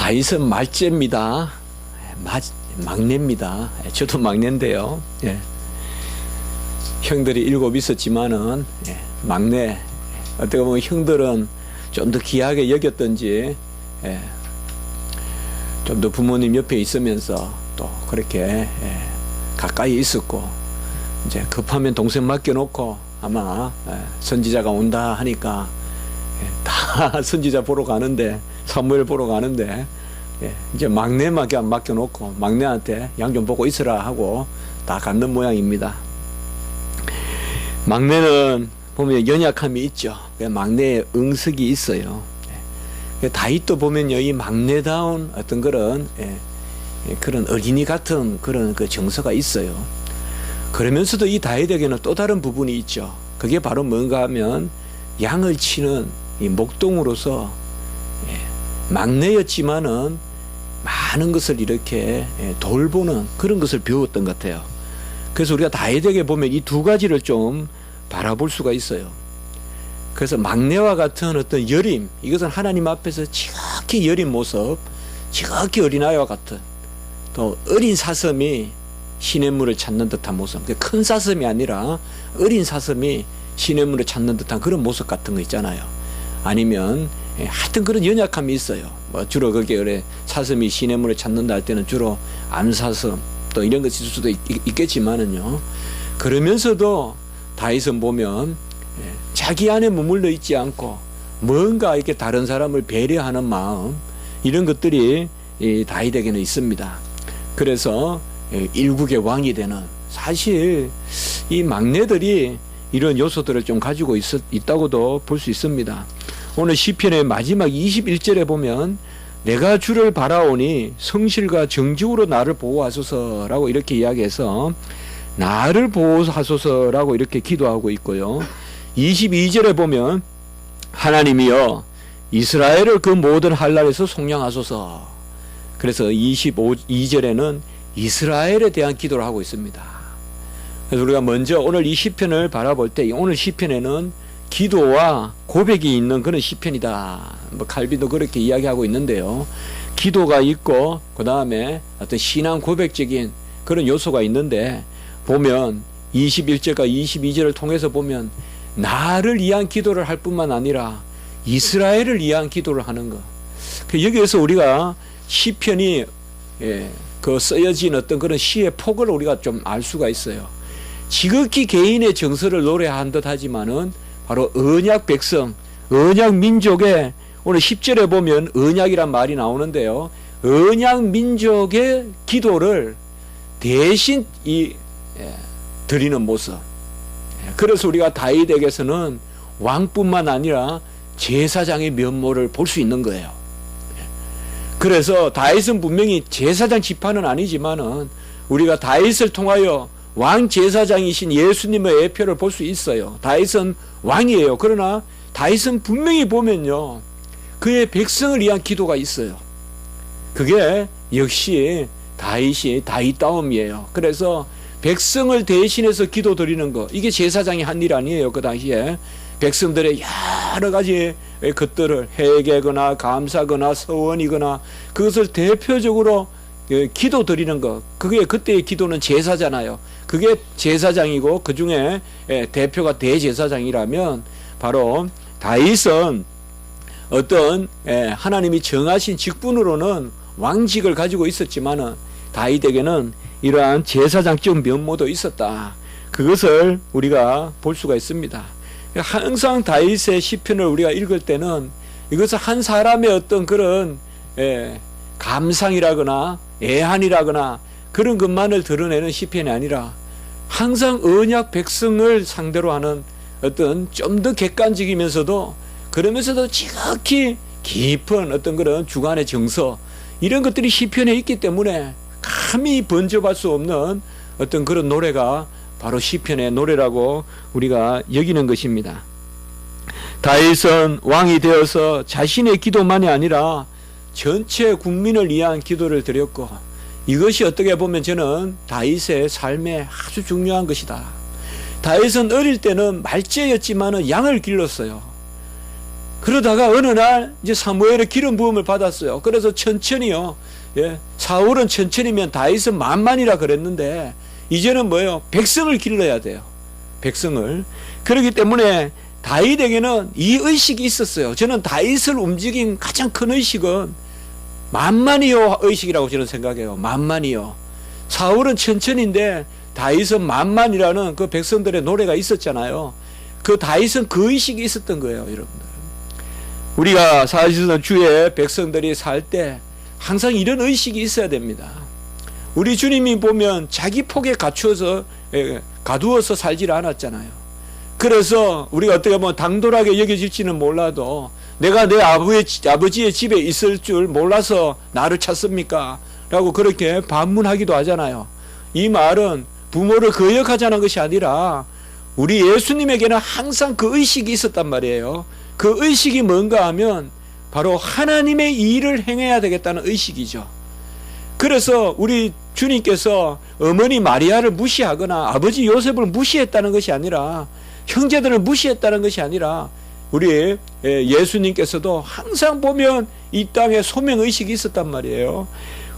다윗은 말째입니다. 막내입니다. 저도 막내인데요. 예. 형들이 7 있었지만은 막내. 어떻게 보면 형들은 좀 더 귀하게 여겼던지 좀 더 부모님 옆에 있으면서 또 그렇게 가까이 있었고, 이제 급하면 동생 맡겨놓고 아마 선지자가 온다 하니까 다 선지자 보러 가는데, 사무엘 보러 가는데 이제 막내에게 맡겨놓고 막내한테 양 좀 보고 있으라 하고 다 갖는 모양입니다. 막내는 보면 연약함이 있죠. 막내에 응석이 있어요. 다윗도 보면요, 이 막내다운 어떤 그런 어린이 같은 그런 그 정서가 있어요. 그러면서도 이 다윗에게는 또 다른 부분이 있죠. 그게 바로 뭔가 하면 양을 치는 이 목동으로서 막내였지만은 많은 것을 이렇게 돌보는 그런 것을 배웠던 것 같아요. 그래서 우리가 다윗에게 보면 이 두 가지를 좀 바라볼 수가 있어요. 그래서 막내와 같은 어떤 여림, 이것은 하나님 앞에서 지극히 여린 모습, 지극히 어린아이와 같은, 또 어린 사슴이 시냇물을 찾는 듯한 모습, 큰 사슴이 아니라 어린 사슴이 시냇물을 찾는 듯한 그런 모습 같은 거 있잖아요. 아니면 하여튼 그런 연약함이 있어요. 뭐 주로 그게 그래, 사슴이 시냇물을 찾는다 할 때는 주로 암사슴 또 이런 것이 있을 수도 있겠지만은요, 그러면서도 다윗은 보면 자기 안에 머물러 있지 않고 뭔가 이렇게 다른 사람을 배려하는 마음, 이런 것들이 이 다윗에게는 있습니다. 그래서 일국의 왕이 되는, 사실 이 막내들이 이런 요소들을 좀 가지고 있다고도 볼 수 있습니다. 오늘 시편의 마지막 21절에 보면 내가 주를 바라오니 성실과 정직으로 나를 보호하소서라고 이렇게 이야기해서 나를 보호하소서라고 이렇게 기도하고 있고요. 22절에 보면 하나님이여 이스라엘을 그 모든 한란에서 속량하소서. 그래서 25절에는 이스라엘에 대한 기도를 하고 있습니다. 그래서 우리가 먼저 오늘 이 시편을 바라볼 때, 오늘 시편에는 기도와 고백이 있는 그런 시편이다. 뭐 칼빈도 그렇게 이야기하고 있는데요. 기도가 있고 그 다음에 어떤 신앙 고백적인 그런 요소가 있는데, 보면 21절과 22절을 통해서 보면 나를 위한 기도를 할 뿐만 아니라 이스라엘을 위한 기도를 하는 것. 여기에서 우리가 시편이 그 쓰여진 어떤 그런 시의 폭을 우리가 좀 알 수가 있어요. 지극히 개인의 정서를 노래한 듯 하지만은 바로 언약 백성, 언약 민족의, 오늘 10절에 보면 언약이란 말이 나오는데요, 언약 민족의 기도를 대신 드리는 모습. 그래서 우리가 다윗에게서는 왕뿐만 아니라 제사장의 면모를 볼 수 있는 거예요. 그래서 다윗은 분명히 제사장 지파는 아니지만은 우리가 다윗을 통하여 왕 제사장이신 예수님의 예표를 볼 수 있어요. 다윗은 왕이에요. 그러나 다윗은 분명히 보면요, 그의 백성을 위한 기도가 있어요. 그게 역시 다윗이 다윗다움이에요. 그래서 백성을 대신해서 기도 드리는 것, 이게 제사장이 한 일 아니에요. 그 당시에 백성들의 여러 가지 것들을 회개거나 감사거나 서원이거나 그것을 대표적으로 기도 드리는 것, 그게 그때의 기도는 제사잖아요. 그게 제사장이고 그 중에 대표가 대제사장이라면 바로 다윗은 어떤 하나님이 정하신 직분으로는 왕직을 가지고 있었지만은 다윗에게는 이러한 제사장적 면모도 있었다. 그것을 우리가 볼 수가 있습니다. 항상 다윗의 시편을 우리가 읽을 때는 이것은 한 사람의 어떤 그런 감상이라거나 애한이라거나 그런 것만을 드러내는 시편이 아니라 항상 언약 백성을 상대로 하는 어떤 좀 더 객관적이면서도 그러면서도 지극히 깊은 어떤 그런 주관의 정서, 이런 것들이 시편에 있기 때문에 감히 번져볼 수 없는 어떤 그런 노래가 바로 시편의 노래라고 우리가 여기는 것입니다. 다윗은 왕이 되어서 자신의 기도만이 아니라 전체 국민을 위한 기도를 드렸고, 이것이 어떻게 보면 저는 다윗의 삶에 아주 중요한 것이다. 다윗은 어릴 때는 말제였지만 양을 길렀어요. 그러다가 어느 날 이제 사무엘의 기름 부음을 받았어요. 그래서 천천히요. 예, 사울은 천천히면 다윗은 만만이라 그랬는데 이제는 뭐예요? 백성을 길러야 돼요. 백성을. 그렇기 때문에 다윗에게는 이 의식이 있었어요. 저는 다윗을 움직인 가장 큰 의식은 만만이요 의식이라고 저는 생각해요. 만만이요. 사울은 천천히인데 다윗은 만만이라는 그 백성들의 노래가 있었잖아요. 그 다윗은 그 의식이 있었던 거예요, 여러분들. 우리가 사실은 주의 백성들이 살 때 항상 이런 의식이 있어야 됩니다. 우리 주님이 보면 자기 폭에 가두어서 살지를 않았잖아요. 그래서 우리가 어떻게 보면 당돌하게 여겨질지는 몰라도 내가 내 아버지의 집에 있을 줄 몰라서 나를 찾습니까? 라고 그렇게 반문하기도 하잖아요. 이 말은 부모를 거역하자는 것이 아니라 우리 예수님에게는 항상 그 의식이 있었단 말이에요. 그 의식이 뭔가 하면 바로 하나님의 일을 행해야 되겠다는 의식이죠. 그래서 우리 주님께서 어머니 마리아를 무시하거나 아버지 요셉을 무시했다는 것이 아니라 형제들을 무시했다는 것이 아니라 우리 예수님께서도 항상 보면 이 땅에 소명의식이 있었단 말이에요.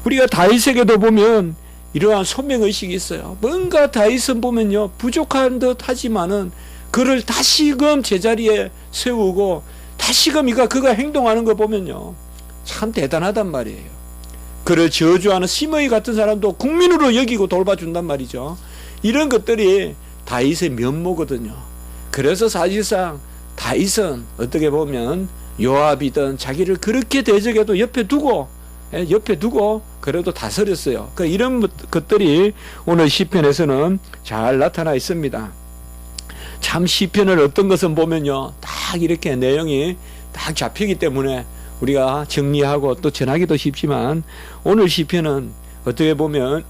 우리가 다윗에게도 보면 이러한 소명의식이 있어요. 뭔가 다윗은 보면요 부족한 듯 하지만은 그를 다시금 제자리에 세우고 다시금 그가 행동하는 거 보면요 참 대단하단 말이에요. 그를 저주하는 시므이 같은 사람도 국민으로 여기고 돌봐준단 말이죠. 이런 것들이 다윗의 면모거든요. 그래서 사실상 다윗은 어떻게 보면 요압이든 자기를 그렇게 대적해도 옆에 두고 그래도 다스렸어요. 이런 것들이 오늘 시편에서는 잘 나타나 있습니다. 참 시편을 어떤 것은 보면요 딱 이렇게 내용이 딱 잡히기 때문에 우리가 정리하고 또 전하기도 쉽지만 오늘 시편은 어떻게 보면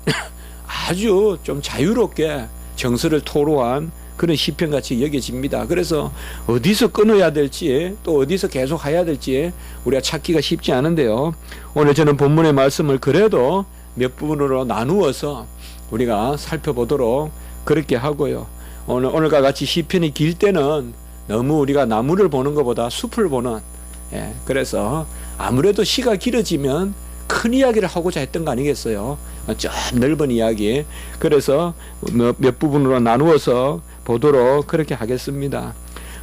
아주 좀 자유롭게 정서를 토로한 그런 시편같이 여겨집니다. 그래서 어디서 끊어야 될지 또 어디서 계속 해야 될지 우리가 찾기가 쉽지 않은데요. 오늘 저는 본문의 말씀을 그래도 몇 부분으로 나누어서 우리가 살펴보도록 그렇게 하고요. 오늘과 같이 시편이 길 때는 너무 우리가 나무를 보는 것보다 숲을 보는 그래서 아무래도 시가 길어지면 큰 이야기를 하고자 했던 거 아니겠어요? 좀 넓은 이야기. 그래서 몇 부분으로 나누어서 보도록 그렇게 하겠습니다.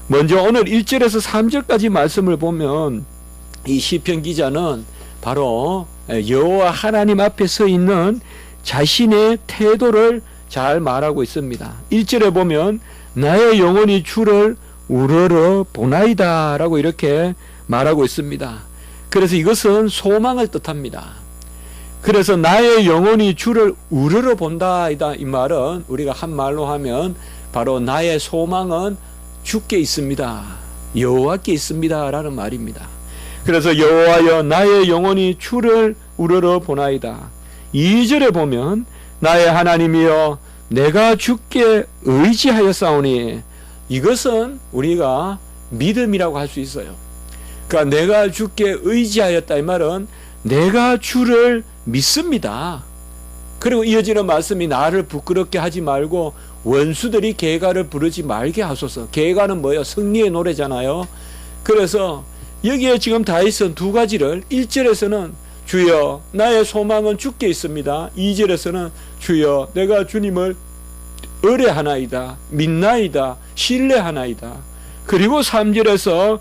먼저 오늘 1절에서 3절까지 말씀을 보면 이 시편 기자는 바로 여호와 하나님 앞에 서 있는 자신의 태도를 잘 말하고 있습니다. 1절에 보면 나의 영혼이 주를 우러러 보나이다 라고 이렇게 말하고 있습니다. 그래서 이것은 소망을 뜻합니다. 그래서 나의 영혼이 주를 우러러 본다 이 말은 우리가 한 말로 하면 바로 나의 소망은 주께 있습니다. 여호와께 있습니다 라는 말입니다. 그래서 여호와여 나의 영혼이 주를 우러러 보나이다. 2절에 보면 나의 하나님이여 내가 주께 의지하였사오니 이것은 우리가 믿음이라고 할 수 있어요. 그러니까 내가 주께 의지하였다 이 말은 내가 주를 믿습니다. 그리고 이어지는 말씀이 나를 부끄럽게 하지 말고 원수들이 계가를 부르지 말게 하소서. 계가는 뭐예요? 승리의 노래잖아요. 그래서 여기에 지금 다윗은 두 가지를 1절에서는 주여 나의 소망은 주께 있습니다. 2절에서는 주여 내가 주님을 의뢰하나이다, 믿나이다, 신뢰하나이다. 그리고 3절에서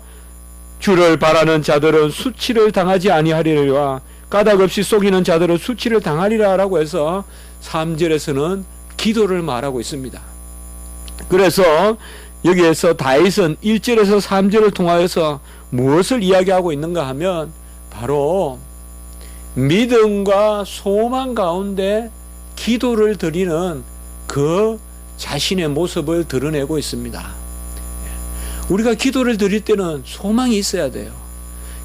주를 바라는 자들은 수치를 당하지 아니하리라, 까닭없이 속이는 자들은 수치를 당하리라 라고 해서 3절에서는 기도를 말하고 있습니다. 그래서 여기에서 다윗은 1절에서 3절을 통하여서 무엇을 이야기하고 있는가 하면 바로 믿음과 소망 가운데 기도를 드리는 그 자신의 모습을 드러내고 있습니다. 우리가 기도를 드릴 때는 소망이 있어야 돼요.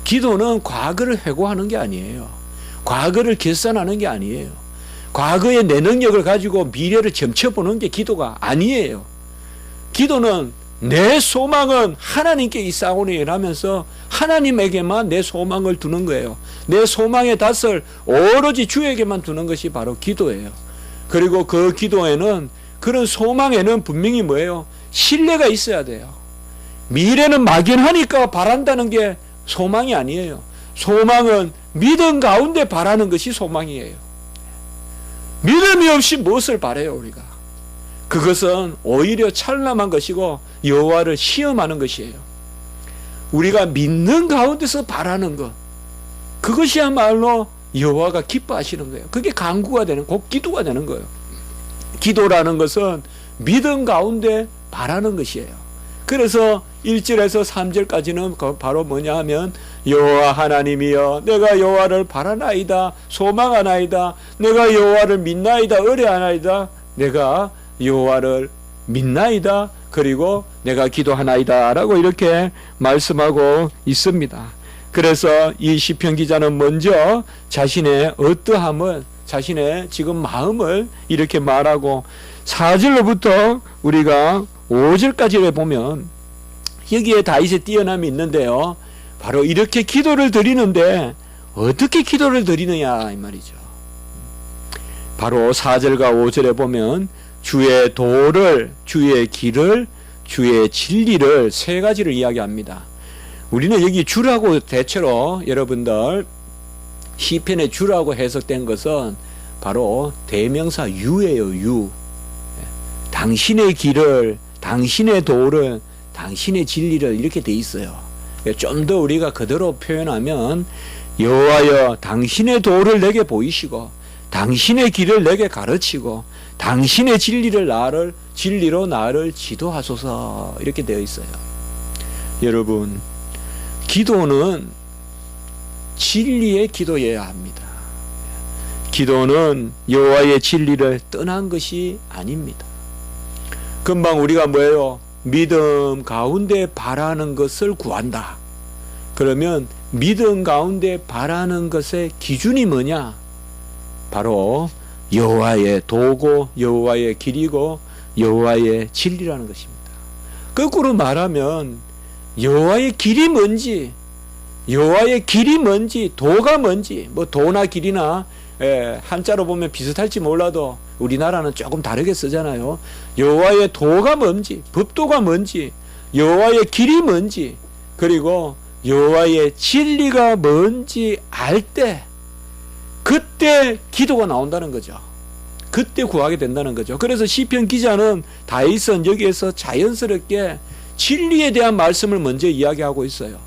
기도는 과거를 회고하는 게 아니에요. 과거를 계산하는 게 아니에요. 과거의 내 능력을 가지고 미래를 점쳐보는 게 기도가 아니에요. 기도는 내 소망은 하나님께 있사오니 라면서 하나님에게만 내 소망을 두는 거예요. 내 소망의 닷을 오로지 주에게만 두는 것이 바로 기도예요. 그리고 그 기도에는, 그런 소망에는 분명히 뭐예요? 신뢰가 있어야 돼요. 미래는 막연하니까 바란다는 게 소망이 아니에요. 소망은 믿음 가운데 바라는 것이 소망이에요. 믿음이 없이 무엇을 바라요 우리가? 그것은 오히려 찬란한 것이고 여호와를 시험하는 것이에요. 우리가 믿는 가운데서 바라는 것, 그것이야말로 여호와가 기뻐하시는 거예요. 그게 간구가 되는, 곧 기도가 되는 거예요. 기도라는 것은 믿음 가운데 바라는 것이에요. 그래서 1절에서 3절까지는 바로 뭐냐 하면 여호와 하나님이여 내가 여호와를 바라나이다 소망하나이다 내가 여호와를 믿나이다 의뢰하나이다 내가 여호와를 믿나이다 그리고 내가 기도하나이다 라고 이렇게 말씀하고 있습니다. 그래서 이 시편 기자는 먼저 자신의 어떠함을 자신의 지금 마음을 이렇게 말하고 4절로부터 우리가 5절까지를 보면 여기에 다윗의 뛰어남이 있는데요. 바로 이렇게 기도를 드리는데 어떻게 기도를 드리느냐 이 말이죠. 바로 4절과 5절에 보면 주의 도를, 주의 길을, 주의 진리를 세 가지를 이야기합니다. 우리는 여기 주라고 대체로 여러분들 시편의 주라고 해석된 것은 바로 대명사 유예요. 유. 당신의 길을, 당신의 도를, 당신의 진리를 이렇게 돼 있어요. 좀 더 우리가 그대로 표현하면 여호와여 당신의 도를 내게 보이시고 당신의 길을 내게 가르치고 당신의 진리로 나를 지도하소서 이렇게 되어 있어요. 여러분 기도는 진리의 기도여야 합니다. 기도는 여호와의 진리를 떠난 것이 아닙니다. 금방 우리가 뭐예요? 믿음 가운데 바라는 것을 구한다. 그러면 믿음 가운데 바라는 것의 기준이 뭐냐? 바로 여호와의 도고 여호와의 길이고 여호와의 진리라는 것입니다. 거꾸로 말하면 여호와의 길이 뭔지 여호와의 길이 뭔지 도가 뭔지 뭐 도나 길이나 한자로 보면 비슷할지 몰라도 우리나라는 조금 다르게 쓰잖아요. 여호와의 도가 뭔지 법도가 뭔지 여호와의 길이 뭔지 그리고 여호와의 진리가 뭔지 알 때 그때 기도가 나온다는 거죠. 그때 구하게 된다는 거죠. 그래서 시편 기자는 다윗은 여기에서 자연스럽게 진리에 대한 말씀을 먼저 이야기하고 있어요.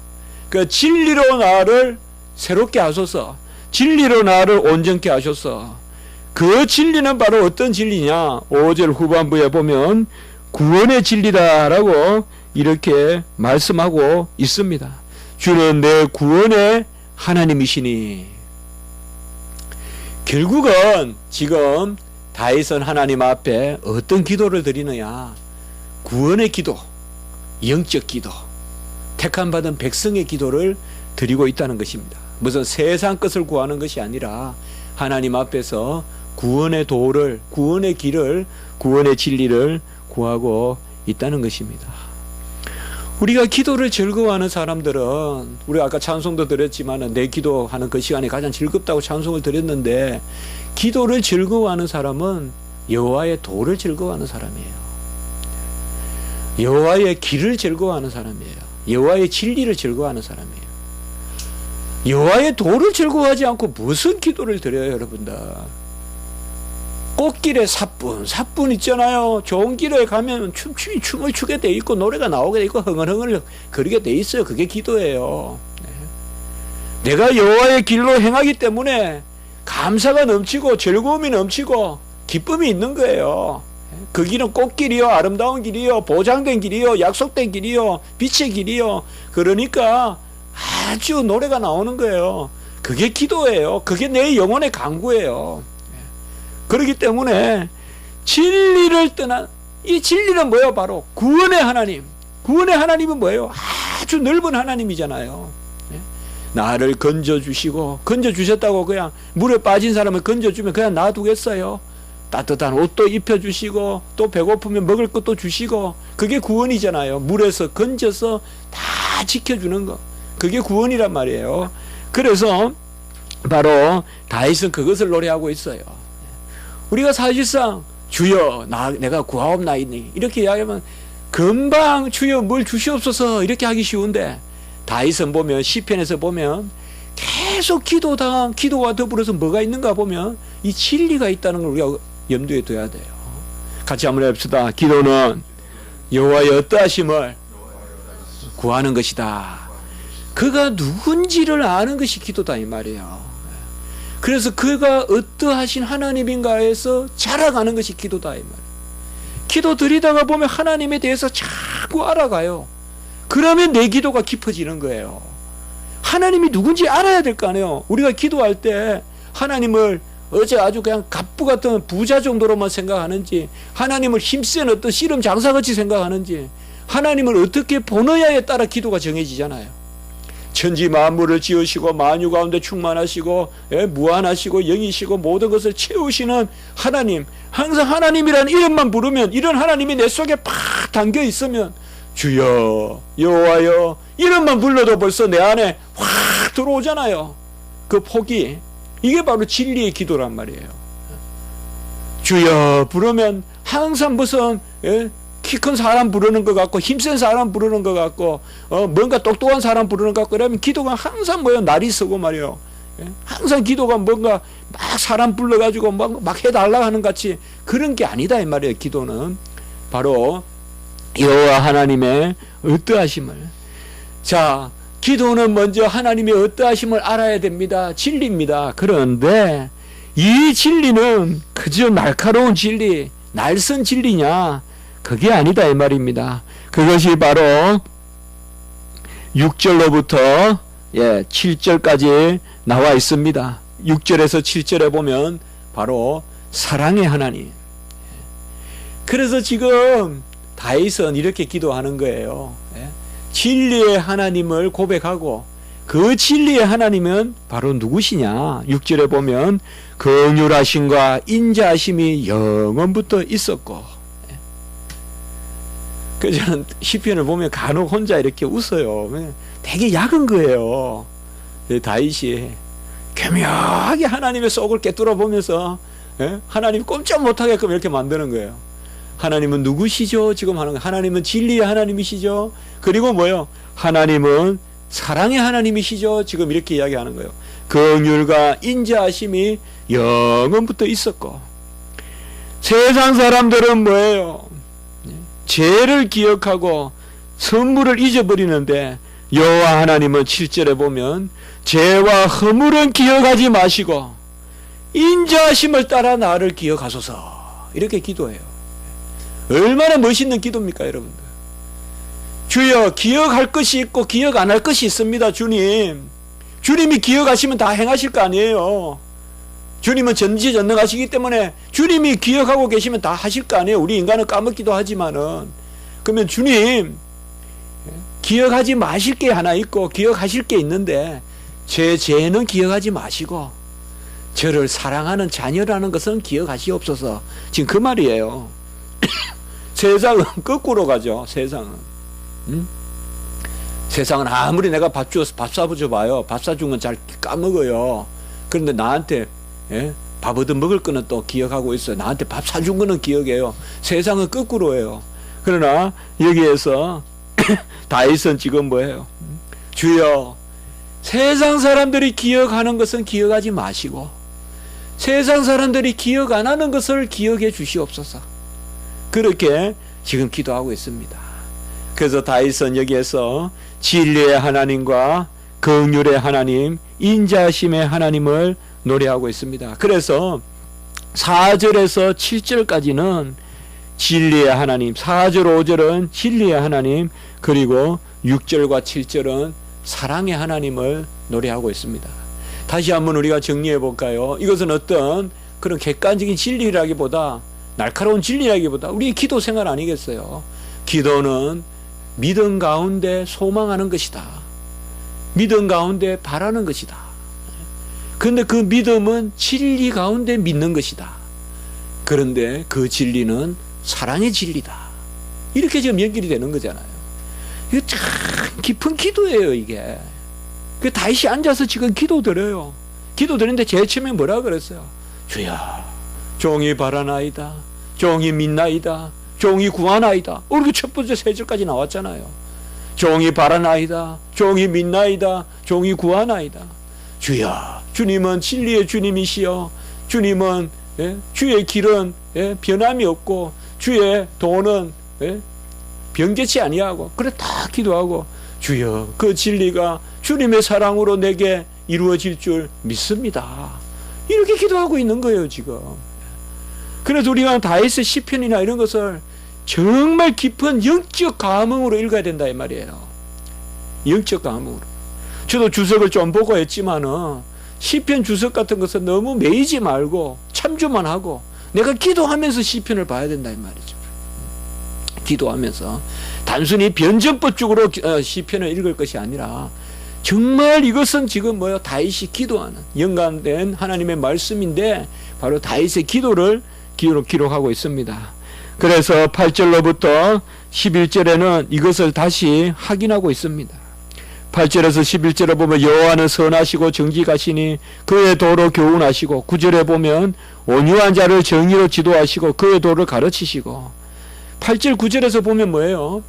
그 진리로 나를 새롭게 하소서 진리로 나를 온전케 하소서. 그 진리는 바로 어떤 진리냐? 5절 후반부에 보면 구원의 진리다라고 이렇게 말씀하고 있습니다. 주는 내 구원의 하나님이시니. 결국은 지금 다윗은 하나님 앞에 어떤 기도를 드리느냐? 구원의 기도, 영적 기도, 택함 받은 백성의 기도를 드리고 있다는 것입니다. 무슨 세상 것을 구하는 것이 아니라 하나님 앞에서 구원의 도를, 구원의 길을, 구원의 진리를 구하고 있다는 것입니다. 우리가 기도를 즐거워하는 사람들은 우리가 아까 찬송도 드렸지만 내 기도하는 그 시간이 가장 즐겁다고 찬송을 드렸는데 기도를 즐거워하는 사람은 여호와의 도를 즐거워하는 사람이에요. 여호와의 길을 즐거워하는 사람이에요. 여호와의 진리를 즐거워하는 사람이에요. 여호와의 도를 즐거워하지 않고 무슨 기도를 드려요 여러분들. 꽃길에 사뿐 있잖아요. 좋은 길에 가면 춤을 추게 돼 있고 노래가 나오게 돼 있고 흥얼흥얼 거리게 돼 있어요. 그게 기도예요. 네. 내가 여호와의 길로 행하기 때문에 감사가 넘치고 즐거움이 넘치고 기쁨이 있는 거예요. 그 길은 꽃길이요 아름다운 길이요 보장된 길이요 약속된 길이요 빛의 길이요. 그러니까 아주 노래가 나오는 거예요. 그게 기도예요. 그게 내 영혼의 간구예요. 그렇기 때문에 진리를 떠난 이 진리는 뭐예요? 바로 구원의 하나님. 구원의 하나님은 뭐예요? 아주 넓은 하나님이잖아요. 나를 건져주시고 건져주셨다고 그냥 물에 빠진 사람을 건져주면 그냥 놔두겠어요? 따뜻한 옷도 입혀주시고 또 배고프면 먹을 것도 주시고 그게 구원이잖아요. 물에서 건져서 다 지켜주는 거. 그게 구원이란 말이에요. 그래서 바로 다윗은 그것을 노래하고 있어요. 우리가 사실상 주여 내가 구하옵나이니 이렇게 이야기하면 금방 주여 뭘 주시옵소서 이렇게 하기 쉬운데, 다윗은 보면 시편에서 보면 계속 기도와 더불어서 뭐가 있는가 보면 이 진리가 있다는 걸 우리가 염두에 둬야 돼요. 같이 한번 해봅시다. 기도는 여호와의 어떠하심을 구하는 것이다. 그가 누군지를 아는 것이 기도다 이 말이에요. 그래서 그가 어떠하신 하나님인가에서 자라가는 것이 기도다 이 말이에요. 기도 드리다가 보면 하나님에 대해서 자꾸 알아가요. 그러면 내 기도가 깊어지는 거예요. 하나님이 누군지 알아야 될 거 아니에요. 우리가 기도할 때 하나님을 어제 아주 그냥 갑부 같은 부자 정도로만 생각하는지, 하나님을 힘센 어떤 씨름 장사같이 생각하는지, 하나님을 어떻게 보느냐에 따라 기도가 정해지잖아요. 천지 만물을 지으시고 만유 가운데 충만하시고 무한하시고 영이시고 모든 것을 채우시는 하나님, 항상 하나님이라는 이름만 부르면, 이런 하나님이 내 속에 팍 담겨 있으면 주여 여호와여 이름만 불러도 벌써 내 안에 확 들어오잖아요. 그 폭이, 이게 바로 진리의 기도란 말이에요. 주여 부르면 항상 무슨 키 큰 사람 부르는 것 같고 힘센 사람 부르는 것 같고 뭔가 똑똑한 사람 부르는 것 같고, 그러면 기도가 항상 뭐예요? 날이 서고 말이에요. 항상 기도가 뭔가 막 사람 불러가지고 막 해달라 하는 같이 그런 게 아니다 이 말이에요. 기도는 바로 여호와 하나님의 어떠하심을, 자 기도는 먼저 하나님의 어떠하심을 알아야 됩니다. 진리입니다. 그런데 이 진리는 그저 날카로운 진리, 날선 진리냐, 그게 아니다 이 말입니다. 그것이 바로 6절로부터 7절까지 나와 있습니다. 6절에서 7절에 보면 바로 사랑의 하나님. 그래서 지금 다윗은 이렇게 기도하는 거예요. 진리의 하나님을 고백하고, 그 진리의 하나님은 바로 누구시냐? 6절에 보면 긍휼하심과 인자하심이 영원부터 있었고. 그래서 저는 시편을 보면 간혹 혼자 이렇게 웃어요. 되게 약은 거예요. 다윗이 교묘하게 하나님의 속을 꿰뚫어 보면서 하나님 꼼짝 못하게끔 이렇게 만드는 거예요. 하나님은 누구시죠? 지금 하는 거. 하나님은 진리의 하나님이시죠? 그리고 뭐요? 하나님은 사랑의 하나님이시죠? 지금 이렇게 이야기하는 거예요. 긍휼과 인자하심이 영원부터 있었고. 세상 사람들은 뭐예요? 죄를 기억하고 선물을 잊어버리는데, 여호와 하나님은 7절에 보면 죄와 허물은 기억하지 마시고 인자하심을 따라 나를 기억하소서, 이렇게 기도해요. 얼마나 멋있는 기도입니까 여러분들. 주여, 기억할 것이 있고 기억 안 할 것이 있습니다. 주님이 기억하시면 다 행하실 거 아니에요. 주님은 전지전능하시기 때문에 주님이 기억하고 계시면 다 하실 거 아니에요. 우리 인간은 까먹기도 하지만은. 그러면 주님 기억하지 마실 게 하나 있고 기억하실 게 있는데, 제 죄는 기억하지 마시고 저를 사랑하는 자녀라는 것은 기억하시옵소서. 지금 그 말이에요. 세상은 거꾸로 가죠. 세상은 세상은 아무리 내가 밥 사줘 봐요, 밥 사준 건 잘 까먹어요. 그런데 나한테 밥 얻어 먹을 거는 또 기억하고 있어요. 나한테 밥 사준 거는 기억해요. 세상은 거꾸로예요. 그러나 여기에서 다윗은 지금 뭐예요? 주여, 세상 사람들이 기억하는 것은 기억하지 마시고 세상 사람들이 기억 안 하는 것을 기억해 주시옵소서. 그렇게 지금 기도하고 있습니다. 그래서 다윗은 여기에서 진리의 하나님과 긍휼의 하나님, 인자하심의 하나님을 노래하고 있습니다. 그래서 4절에서 7절까지는 진리의 하나님, 4절 5절은 진리의 하나님, 그리고 6절과 7절은 사랑의 하나님을 노래하고 있습니다. 다시 한번 우리가 정리해 볼까요? 이것은 어떤 그런 객관적인 진리라기보다, 날카로운 진리라기보다 우리의 기도 생활 아니겠어요? 기도는 믿음 가운데 소망하는 것이다. 믿음 가운데 바라는 것이다. 그런데 그 믿음은 진리 가운데 믿는 것이다. 그런데 그 진리는 사랑의 진리다. 이렇게 지금 연결이 되는 거잖아요. 이거 참 깊은 기도예요, 이게. 그 다윗이 앉아서 지금 기도 드려요. 기도 드리는데 제일 처음에 뭐라 그랬어요? 주여, 종이 바라나이다. 종이 믿나이다. 종이 구하나이다. 우리 첫 번째 세 절까지 나왔잖아요. 종이 바라나이다. 종이 믿나이다. 종이 구하나이다. 주여, 주님은 진리의 주님이시여. 주님은 주의 길은 변함이 없고 주의 도는 변개치 아니하고, 그래 다 기도하고, 주여 그 진리가 주님의 사랑으로 내게 이루어질 줄 믿습니다. 이렇게 기도하고 있는 거예요 지금. 그래서 우리가 다윗의 시편이나 이런 것을 정말 깊은 영적 감흥으로 읽어야 된다 이 말이에요. 영적 감흥으로. 저도 주석을 좀 보고 했지만은 시편 주석 같은 것은 너무 매이지 말고 참조만 하고 내가 기도하면서 시편을 봐야 된다 이 말이죠. 기도하면서 단순히 변전법적으로 시편을 읽을 것이 아니라 정말 이것은 지금 다윗이 기도하는 연관된 하나님의 말씀인데 바로 다윗의 기도를 기록하고 있습니다. 그래서 8절로부터 11절에는 이것을 다시 확인하고 있습니다. 8절에서 11절에 보면 여호와는 선하시고 정직하시니 그의 도로 교훈하시고, 9절에 보면 온유한 자를 정의로 지도하시고 그의 도를 가르치시고, 8절 9절에서 보면 뭐예요?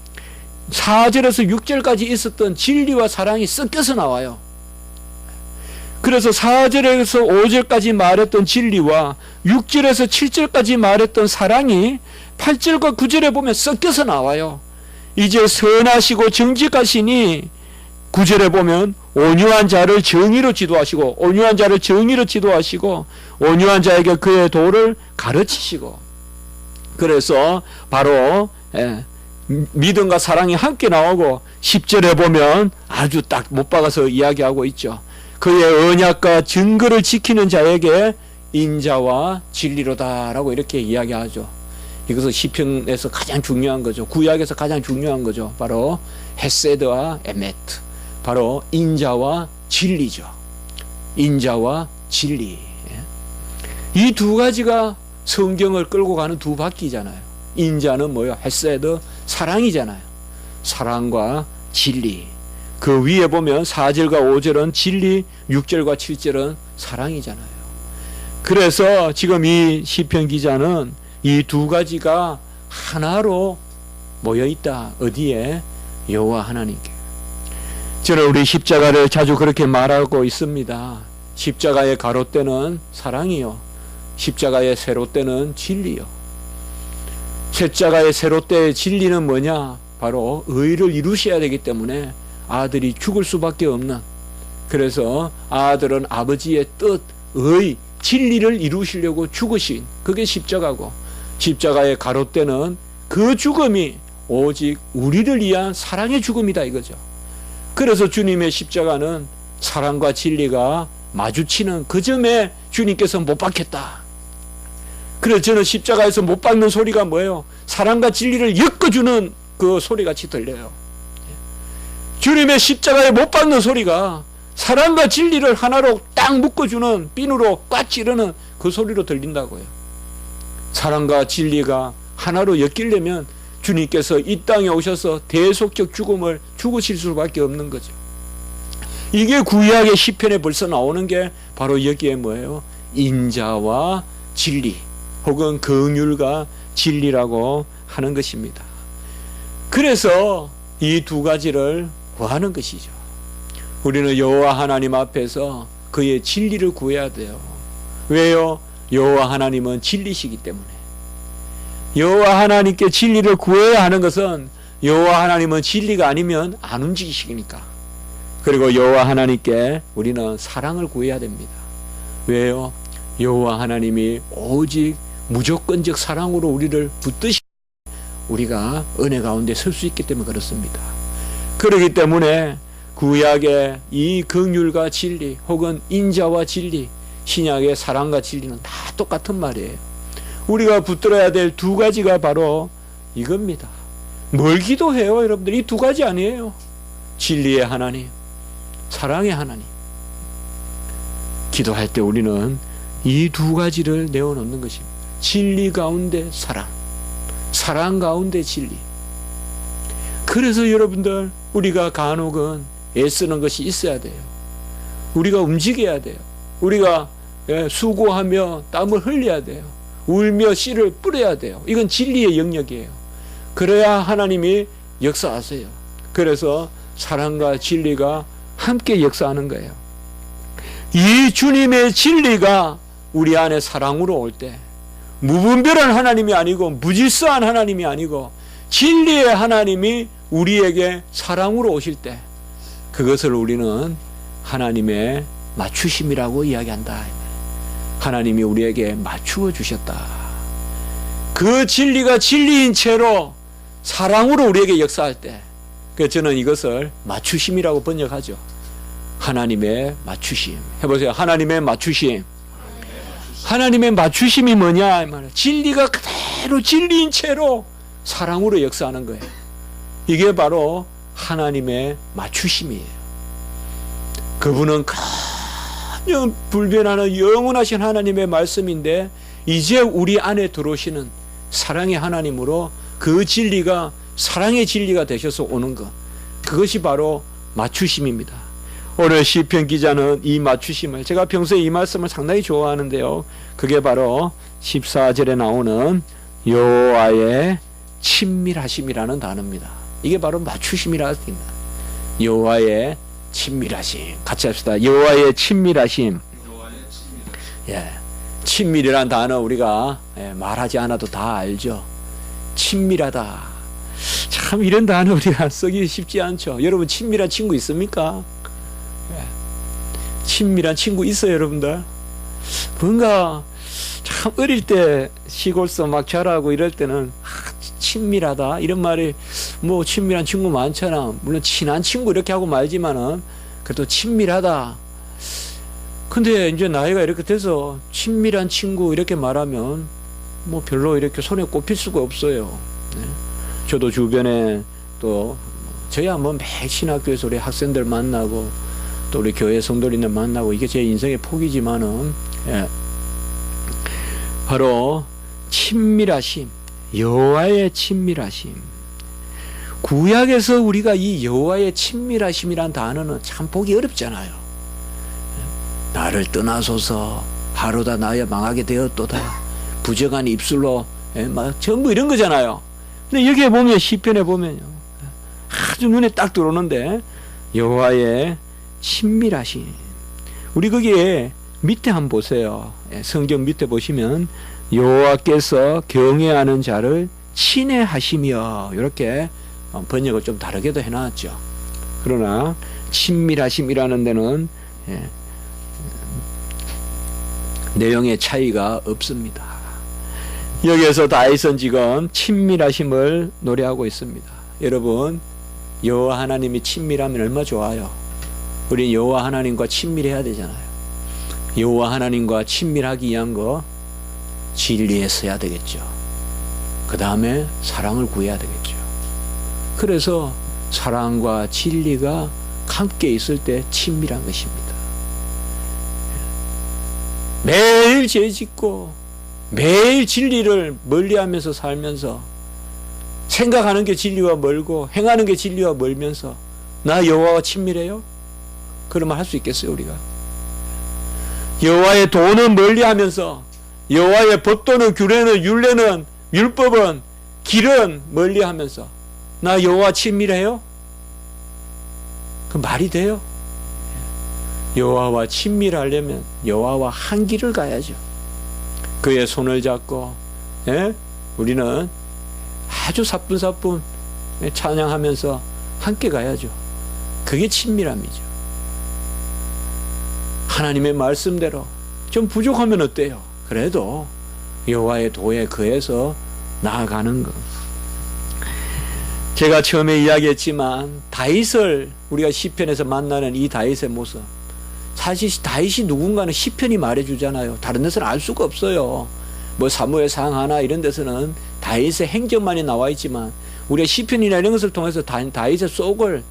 4절에서 6절까지 있었던 진리와 사랑이 섞여서 나와요. 그래서 4절에서 5절까지 말했던 진리와 6절에서 7절까지 말했던 사랑이 8절과 9절에 보면 섞여서 나와요. 이제 선하시고 정직하시니 9절에 보면 온유한 자를 정의로 지도하시고, 온유한 자를 정의로 지도하시고, 온유한 자에게 그의 도를 가르치시고. 그래서 바로 믿음과 사랑이 함께 나오고 10절에 보면 아주 딱 못 박아서 이야기하고 있죠. 그의 언약과 증거를 지키는 자에게 인자와 진리로다라고 이렇게 이야기하죠. 이것은 시편에서 가장 중요한 거죠. 구약에서 가장 중요한 거죠. 바로 헤세드와 에메트, 바로 인자와 진리죠. 인자와 진리. 이 두 가지가 성경을 끌고 가는 두 바퀴잖아요. 인자는 뭐예요? 헤세드, 사랑이잖아요. 사랑과 진리. 그 위에 보면 4절과 5절은 진리, 6절과 7절은 사랑이잖아요. 그래서 지금 이 시편 기자는 이 두 가지가 하나로 모여있다. 어디에? 여호와 하나님께. 저는 우리 십자가를 자주 그렇게 말하고 있습니다. 십자가의 가로대는 사랑이요, 십자가의 세로대는 진리요. 십자가의 세로대의 진리는 뭐냐? 바로 의를 이루셔야 되기 때문에 아들이 죽을 수밖에 없는, 그래서 아들은 아버지의 뜻, 의, 진리를 이루시려고 죽으신, 그게 십자가고, 십자가의 가로대는 그 죽음이 오직 우리를 위한 사랑의 죽음이다 이거죠. 그래서 주님의 십자가는 사랑과 진리가 마주치는 그 점에 주님께서 못 박혔다. 그래서 저는 십자가에서 못 박는 소리가 뭐예요? 사랑과 진리를 엮어주는 그 소리같이 들려요. 주님의 십자가에 못 박는 소리가 사랑과 진리를 하나로 딱 묶어주는, 핀으로 꽉 찌르는 그 소리로 들린다고요. 사랑과 진리가 하나로 엮이려면 주님께서 이 땅에 오셔서 대속적 죽음을 죽으실 수밖에 없는 거죠. 이게 구약의 시편에 벌써 나오는 게 바로 여기에 뭐예요? 인자와 진리, 혹은 긍휼과 진리라고 하는 것입니다. 그래서 이 두 가지를 구하는 것이죠. 우리는 여호와 하나님 앞에서 그의 진리를 구해야 돼요. 왜요? 여호와 하나님은 진리시기 때문에. 여호와 하나님께 진리를 구해야 하는 것은 여호와 하나님은 진리가 아니면 안 움직이시니까. 그리고 여호와 하나님께 우리는 사랑을 구해야 됩니다. 왜요? 여호와 하나님이 오직 무조건적 사랑으로 우리를 붙드시, 우리가 은혜 가운데 설 수 있기 때문에 그렇습니다. 그렇기 때문에 구약의 이 긍휼과 진리, 혹은 인자와 진리, 신약의 사랑과 진리는 다 똑같은 말이에요. 우리가 붙들어야 될 두 가지가 바로 이겁니다. 뭘 기도해요 여러분들? 이 두 가지 아니에요? 진리의 하나님, 사랑의 하나님. 기도할 때 우리는 이 두 가지를 내어놓는 것입니다. 진리 가운데 사랑, 사랑 가운데 진리. 그래서 여러분들, 우리가 간혹은 애쓰는 것이 있어야 돼요. 우리가 움직여야 돼요. 우리가 수고하며 땀을 흘려야 돼요. 울며 씨를 뿌려야 돼요. 이건 진리의 영역이에요. 그래야 하나님이 역사하세요. 그래서 사랑과 진리가 함께 역사하는 거예요. 이 주님의 진리가 우리 안에 사랑으로 올 때, 무분별한 하나님이 아니고 무질서한 하나님이 아니고 진리의 하나님이 우리에게 사랑으로 오실 때, 그것을 우리는 하나님의 맞추심이라고 이야기한다. 하나님이 우리에게 맞추어 주셨다. 그 진리가 진리인 채로 사랑으로 우리에게 역사할 때, 그래서 저는 이것을 맞추심이라고 번역하죠. 하나님의 맞추심. 해보세요. 하나님의 맞추심. 하나님의 맞추심이 뭐냐? 진리가 그대로 진리인 채로 사랑으로 역사하는 거예요. 이게 바로 하나님의 맞추심이에요. 그분은 그냥 불변하는 영원하신 하나님의 말씀인데, 이제 우리 안에 들어오시는 사랑의 하나님으로 그 진리가 사랑의 진리가 되셔서 오는 것, 그것이 바로 맞추심입니다. 오늘 시편 기자는 이 맞추심을, 제가 평소에 이 말씀을 상당히 좋아하는데요, 그게 바로 14절에 나오는 여호와의 친밀하심이라는 단어입니다. 이게 바로 맞추심이라는 뜻입니다. 여호와의 친밀하심. 같이 합시다. 여호와의 친밀하심. 예, 친밀이라는 단어 우리가 말하지 않아도 다 알죠. 친밀하다. 참 이런 단어 우리가 쓰기 쉽지 않죠. 여러분 친밀한 친구 있습니까? 친밀한 친구 있어요, 여러분들? 뭔가 참 어릴 때 시골서 막 자라고 이럴 때는 친밀하다 이런 말이, 뭐 친밀한 친구 많잖아. 물론 친한 친구 이렇게 하고 말지만은 그래도 친밀하다. 근데 이제 나이가 이렇게 돼서 친밀한 친구 이렇게 말하면 뭐 별로 이렇게 손에 꼽힐 수가 없어요. 네. 저도 주변에 또 저야 뭐 매 신학교에서 우리 학생들 만나고 또 우리 교회 성도님들 만나고, 이게 제 인생의 폭이지만은, 예, 바로 친밀하심, 여호와의 친밀하심. 구약에서 우리가 이 여호와의 친밀하심이란 단어는 참 보기 어렵잖아요. 나를 떠나소서, 하루다 나야 망하게 되었도다, 부정한 입술로, 막 전부 이런 거잖아요. 근데 여기에 보면, 시편에 보면요, 아주 눈에 딱 들어오는데 여호와의 친밀하심. 우리 거기에 밑에 한번 보세요. 성경 밑에 보시면 여호와께서 경외하는 자를 친애하시며, 이렇게 번역을 좀 다르게도 해놨죠. 그러나 친밀하심이라는 데는 내용의 차이가 없습니다. 여기에서 다윗은 지금 친밀하심을 노래하고 있습니다. 여러분, 여호와 하나님이 친밀하면 얼마나 좋아요. 우린 여호와 하나님과 친밀해야 되잖아요. 여호와 하나님과 친밀하기 위한 거, 진리에 서야 되겠죠. 그 다음에 사랑을 구해야 되겠죠. 그래서 사랑과 진리가 함께 있을 때 친밀한 것입니다. 매일 죄 짓고 매일 진리를 멀리하면서 살면서, 생각하는 게 진리와 멀고 행하는 게 진리와 멀면서 나 여호와와 친밀해요? 그러면 할 수 있겠어요, 우리가? 여호와의 도는 멀리하면서, 여호와의 법도는 규례는 율례는 율법은 길은 멀리하면서 나 여호와 친밀해요? 그 말이 돼요? 여호와와 친밀하려면 여호와와 한 길을 가야죠. 그의 손을 잡고, 우리는 아주 사뿐사뿐 찬양하면서 함께 가야죠. 그게 친밀함이죠. 하나님의 말씀대로 좀 부족하면 어때요? 그래도 여호와의 도에 거해서 나아가는 것. 제가 처음에 이야기했지만 다윗을 우리가 시편에서 만나는 이 다윗의 모습, 사실 다윗이 누군가는 시편이 말해주잖아요. 다른 데서는 알 수가 없어요. 뭐 사무엘상 하나 이런 데서는 다윗의 행적만이 나와 있지만, 우리가 시편이나 이런 것을 통해서 다윗의 속을,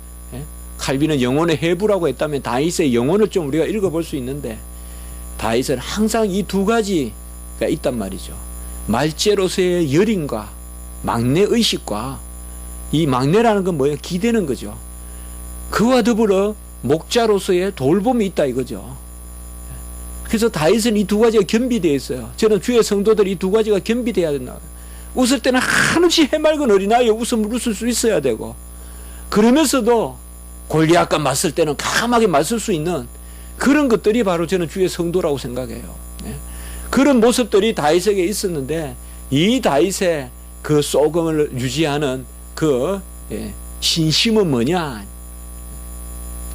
칼빈은 영혼의 해부라고 했다면 다윗의 영혼을 좀 우리가 읽어볼 수 있는데, 다윗은 항상 이 두 가지가 있단 말이죠. 말죄로서의 열임과 막내의식과, 이 막내라는 건 뭐예요? 기대는 거죠. 그와 더불어 목자로서의 돌봄이 있다 이거죠. 그래서 다윗은 이 두 가지가 겸비되어 있어요. 저는 주의 성도들이 이 두 가지가 겸비되어야 된다. 웃을 때는 한없이 해맑은 어린아이의 웃음을 웃을 수 있어야 되고, 그러면서도 골리앗과 맞설 때는 강하게 맞설 수 있는 그런 것들이 바로 저는 주의 성도라고 생각해요. 그런 모습들이 다윗에게 있었는데, 이 다윗의 그 소금을 유지하는 그 신심은 뭐냐?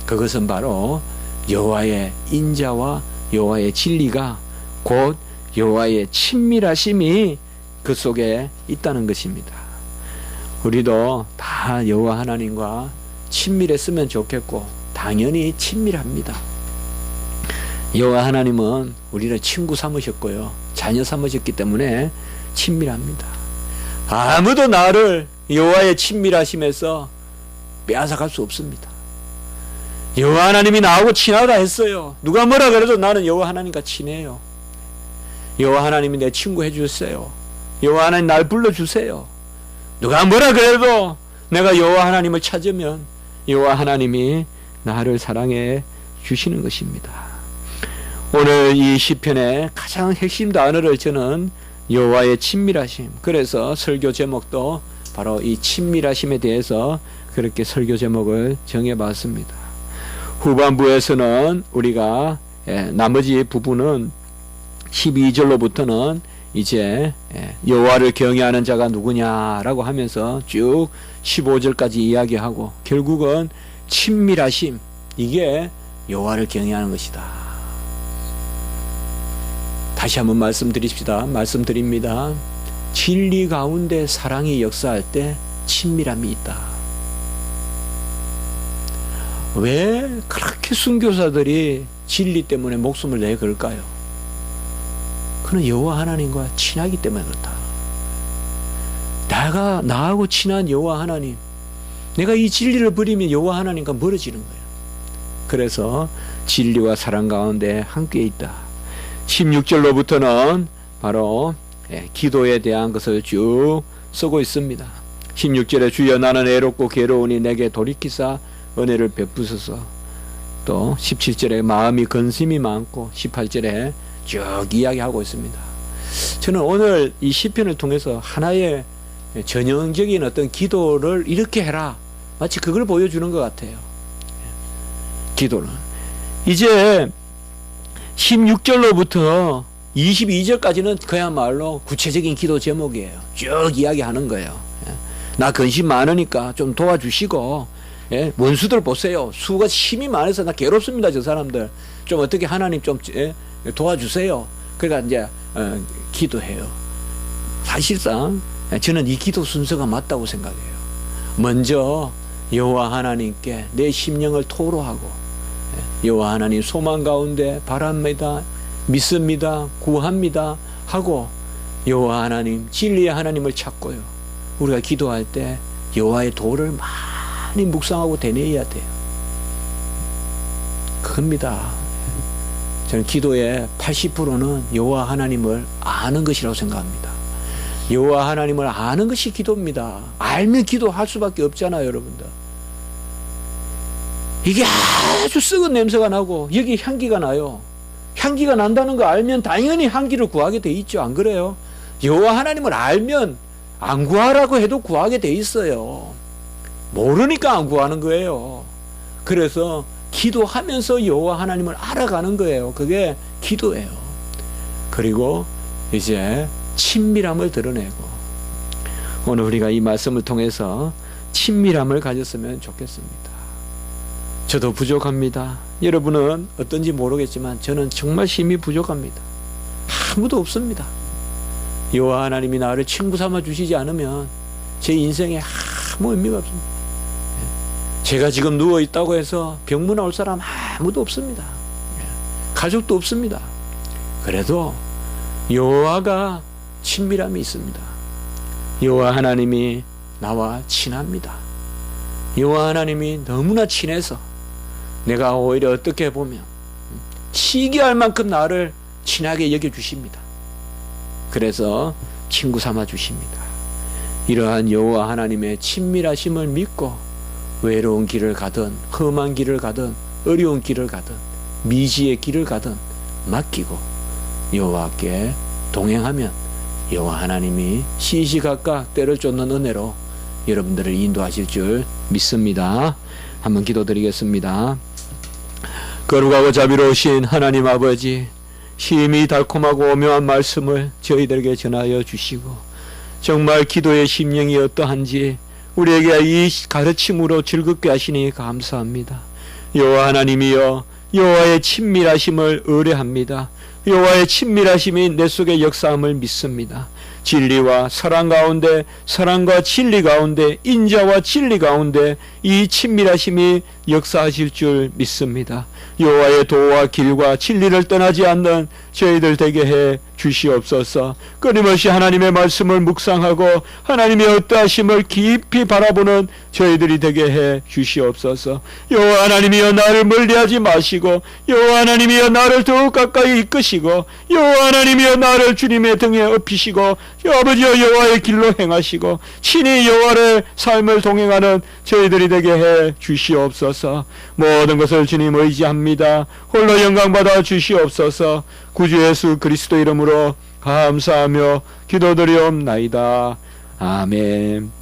그것은 바로 여호와의 인자와 여호와의 진리가 곧 여호와의 친밀하심이 그 속에 있다는 것입니다. 우리도 다 여호와 하나님과 친밀했으면 좋겠고, 당연히 친밀합니다. 여호와 하나님은 우리를 친구 삼으셨고요, 자녀 삼으셨기 때문에 친밀합니다. 아무도 나를 여호와의 친밀하심에서 빼앗아갈 수 없습니다. 여호와 하나님이 나하고 친하다 했어요. 누가 뭐라 그래도 나는 여호와 하나님과 친해요. 여호와 하나님이 내 친구 해주세요. 여호와 하나님 날 불러주세요. 누가 뭐라 그래도 내가 여호와 하나님을 찾으면 여호와 하나님이 나를 사랑해 주시는 것입니다. 오늘 이 시편의 가장 핵심 단어를 저는 여호와의 친밀하심, 그래서 설교 제목도 바로 이 친밀하심에 대해서 그렇게 설교 제목을 정해봤습니다. 후반부에서는 우리가 나머지 부분은 12절로부터는 이제 여호와를 경외하는 자가 누구냐라고 하면서 쭉 15절까지 이야기하고, 결국은 친밀하심, 이게 여호와를 경외하는 것이다. 다시 한번 말씀드립니다. 진리 가운데 사랑이 역사할 때 친밀함이 있다. 왜 그렇게 순교사들이 진리 때문에 목숨을 내걸까요? 그는 여호와 하나님과 친하기 때문에 그렇다. 나하고 친한 여호와 하나님, 내가 이 진리를 버리면 여호와 하나님과 멀어지는 거예요. 그래서 진리와 사랑 가운데 함께 있다. 16절로부터는 바로 기도에 대한 것을 쭉 쓰고 있습니다. 16절에 주여 나는 애롭고 괴로우니 내게 돌이키사 은혜를 베푸소서. 또 17절에 마음이 근심이 많고 18절에 쭉 이야기하고 있습니다. 저는 오늘 이 시편을 통해서 하나의 전형적인 어떤 기도를 이렇게 해라, 마치 그걸 보여주는 것 같아요. 기도는 이제 16절로부터 22절까지는 그야말로 구체적인 기도 제목이에요. 쭉 이야기하는 거예요. 나 근심 많으니까 좀 도와주시고, 원수들 보세요. 수가 힘이 많아서 나 괴롭습니다. 저 사람들 좀 어떻게 하나님 좀 도와주세요. 그러니까 이제 기도해요. 사실상 저는 이 기도 순서가 맞다고 생각해요. 먼저 여호와 하나님께 내 심령을 토로하고, 여호와 하나님 소망 가운데 바랍니다, 믿습니다, 구합니다 하고, 여호와 하나님 진리의 하나님을 찾고요. 우리가 기도할 때 여호와의 도를 많이 묵상하고 되뇌어야 돼요. 그겁니다. 저는 기도의 80%는 여호와 하나님을 아는 것이라고 생각합니다. 여호와 하나님을 아는 것이 기도입니다. 알면 기도할 수밖에 없잖아요, 여러분들. 이게 아주 썩은 냄새가 나고 여기 향기가 나요. 향기가 난다는 거 알면 당연히 향기를 구하게 돼 있죠. 안 그래요? 여호와 하나님을 알면 안 구하라고 해도 구하게 돼 있어요. 모르니까 안 구하는 거예요. 그래서 기도하면서 여호와 하나님을 알아가는 거예요. 그게 기도예요. 그리고 이제 친밀함을 드러내고, 오늘 우리가 이 말씀을 통해서 친밀함을 가졌으면 좋겠습니다. 저도 부족합니다. 여러분은 어떤지 모르겠지만 저는 정말 힘이 부족합니다. 아무도 없습니다. 여호와 하나님이 나를 친구 삼아 주시지 않으면 제 인생에 아무 의미가 없습니다. 제가 지금 누워 있다고 해서 병문안 올 사람 아무도 없습니다. 가족도 없습니다. 그래도 여호와가 친밀함이 있습니다. 여호와 하나님이 나와 친합니다. 여호와 하나님이 너무나 친해서 내가 오히려 어떻게 보면 시기할 만큼 나를 친하게 여겨주십니다. 그래서 친구 삼아 주십니다. 이러한 여호와 하나님의 친밀하심을 믿고 외로운 길을 가든 험한 길을 가든 어려운 길을 가든 미지의 길을 가든 맡기고 여호와께 동행하면 여호와 하나님이 시시각각 때를 쫓는 은혜로 여러분들을 인도하실 줄 믿습니다. 한번 기도드리겠습니다. 거룩하고 자비로우신 하나님 아버지, 심히 달콤하고 오묘한 말씀을 저희들에게 전하여 주시고 정말 기도의 심령이 어떠한지 우리에게 이 가르침으로 즐겁게 하시니 감사합니다. 여호와 하나님이여, 여호와의 친밀하심을 의뢰합니다. 여호와의 친밀하심이 내 속에 역사함을 믿습니다. 진리와 사랑 가운데, 사랑과 진리 가운데, 인자와 진리 가운데 이 친밀하심이 역사하실 줄 믿습니다. 여호와의 도와 길과 진리를 떠나지 않는 저희들 되게 해 주시옵소서. 끊임없이 하나님의 말씀을 묵상하고 하나님의 어떠하심을 깊이 바라보는 저희들이 되게 해 주시옵소서. 여호와 하나님이여, 나를 멀리하지 마시고 여호와 하나님이여, 나를 더욱 가까이 이끄시고 여호와 하나님이여, 나를 주님의 등에 업히시고 아버지여, 여호와의 길로 행하시고 친히 여호와의 삶을 동행하는 저희들이 되게 해 주시옵소서. 모든 것을 주님 의지합니다. 홀로 영광받아 주시옵소서. 구주 예수 그리스도 이름으로 감사하며 기도드리옵나이다. 아멘.